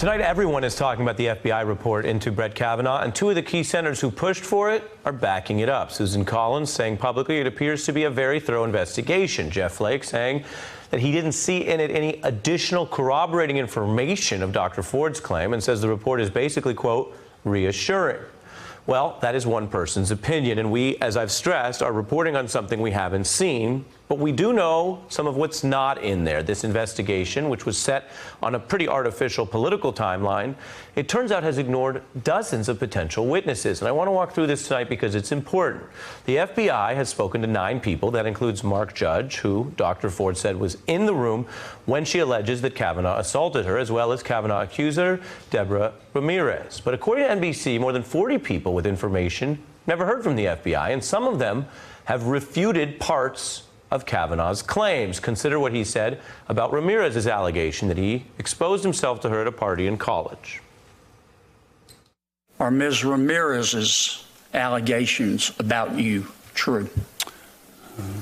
Tonight, everyone is talking about the FBI report into Brett Kavanaugh, and two of the key senators who pushed for it are backing it up. Susan Collins saying publicly it appears to be a very thorough investigation. Jeff Flake saying that he didn't see in it any additional corroborating information of Dr. Ford's claim and says the report is basically, quote, reassuring. Well, that is one person's opinion, and we, as I've stressed, are reporting on something we haven't seen. But we do know some of what's not in there. This investigation, which was set on a pretty artificial political timeline, it turns out has ignored dozens of potential witnesses. And I want to walk through this tonight because it's important. The FBI has spoken to 9 people. That includes Mark Judge, who Dr. Ford said was in the room when she alleges that Kavanaugh assaulted her, as well as Kavanaugh accuser Deborah Ramirez. But according to NBC, more than 40 people with information never heard from the FBI, and some of them have refuted parts of Kavanaugh's claims. Consider what he said about Ramirez's allegation that he exposed himself to her at a party in college. Are Ms. Ramirez's allegations about you true?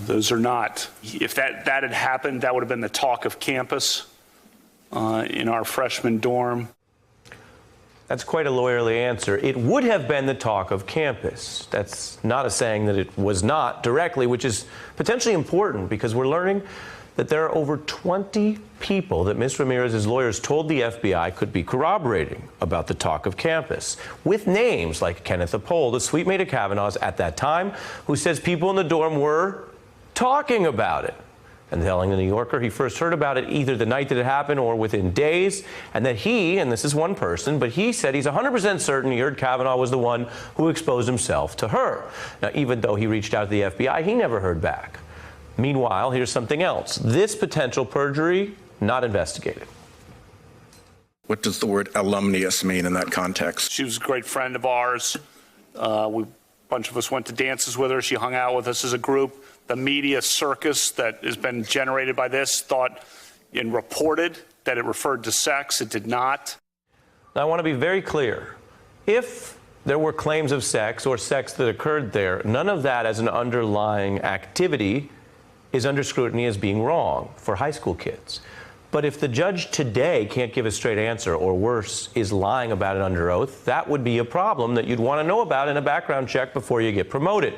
Those are not. If that had happened, that would have been the talk of campus in our freshman dorm. That's quite a lawyerly answer. It would have been the talk of campus. That's not a saying that it was not directly, which is potentially important because we're learning that there are over 20 people that Ms. Ramirez's lawyers told the FBI could be corroborating about the talk of campus, with names like Kenneth Appold, the suite mate of Kavanaugh's at that time, who says people in the dorm were talking about it. And telling the New Yorker he first heard about it either the night that it happened or within days, and that he, and this is one person, but he said he's 100% certain he heard Kavanaugh was the one who exposed himself to her. Now, even though he reached out to the FBI, he never heard back. Meanwhile, here's something else. This potential perjury, not investigated. What does the word alumnius mean in that context? She was a great friend of ours. A bunch of us went to dances with her. She hung out with us as a group. The media circus that has been generated by this thought and reported that it referred to sex. It did not. Now, I want to be very clear. If there were claims of sex or sex that occurred there, none of that as an underlying activity is under scrutiny as being wrong for high school kids. But if the judge today can't give a straight answer, or worse, is lying about it under oath, that would be a problem that you'd want to know about in a background check before you get promoted.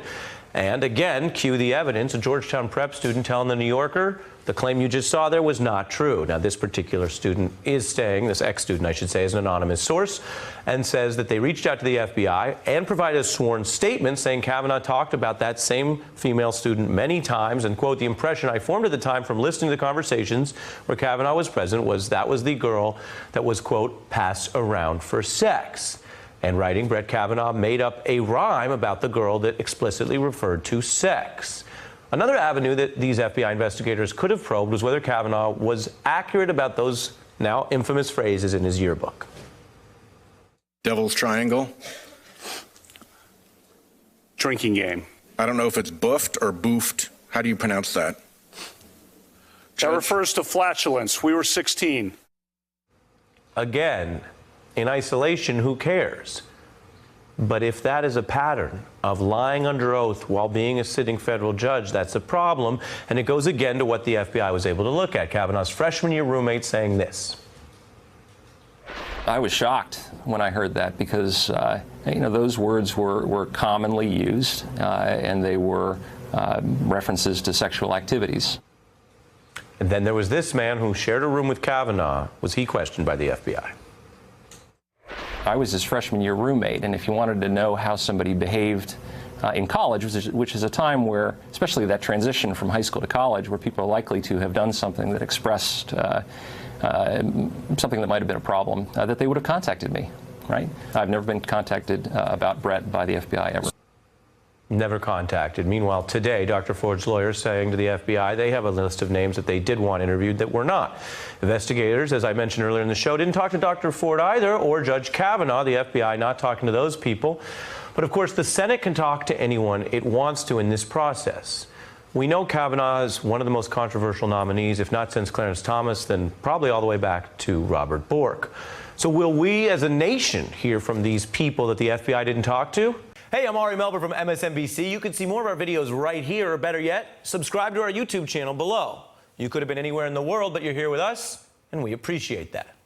And again, cue the evidence. A Georgetown prep student telling the New Yorker the claim you just saw there was not true. Now, this particular student is saying, this ex-student, I should say, is an anonymous source, and says that they reached out to the FBI and provided a sworn statement saying Kavanaugh talked about that same female student many times, and, quote, the impression I formed at the time from listening to the conversations where Kavanaugh was present was that was the girl that was, quote, passed around for sex. And writing, Brett Kavanaugh made up a rhyme about the girl that explicitly referred to sex. Another avenue that these FBI investigators could have probed was whether Kavanaugh was accurate about those now infamous phrases in his yearbook. Devil's Triangle? Drinking game. I don't know if it's boofed or boofed. How do you pronounce that? That refers to flatulence. We were 16. Again, in isolation, who cares? But if that is a pattern of lying under oath while being a sitting federal judge, that's a problem. And it goes again to what the FBI was able to look at. Kavanaugh's freshman year roommate saying this. I was shocked when I heard that because, those words were commonly used and they were references to sexual activities. And then there was this man who shared a room with Kavanaugh. Was he questioned by the FBI? I was his freshman year roommate, and if you wanted to know how somebody behaved in college, which is a time where, especially that transition from high school to college, where people are likely to have done something that expressed something that might have been a problem, that they would have contacted me, right? I've never been contacted about Brett by the FBI ever. Never contacted. Meanwhile, today, Dr. Ford's lawyers saying to the FBI they have a list of names that they did want interviewed that were not. Investigators, as I mentioned earlier in the show, didn't talk to Dr. Ford either, or Judge Kavanaugh, the FBI not talking to those people. But of course, the Senate can talk to anyone it wants to in this process. We know Kavanaugh is one of the most controversial nominees, if not since Clarence Thomas, then probably all the way back to Robert Bork. So will we as a nation hear from these people that the FBI didn't talk to? Hey, I'm Ari Melber from MSNBC. You can see more of our videos right here, or better yet, subscribe to our YouTube channel below. You could have been anywhere in the world, but you're here with us, and we appreciate that.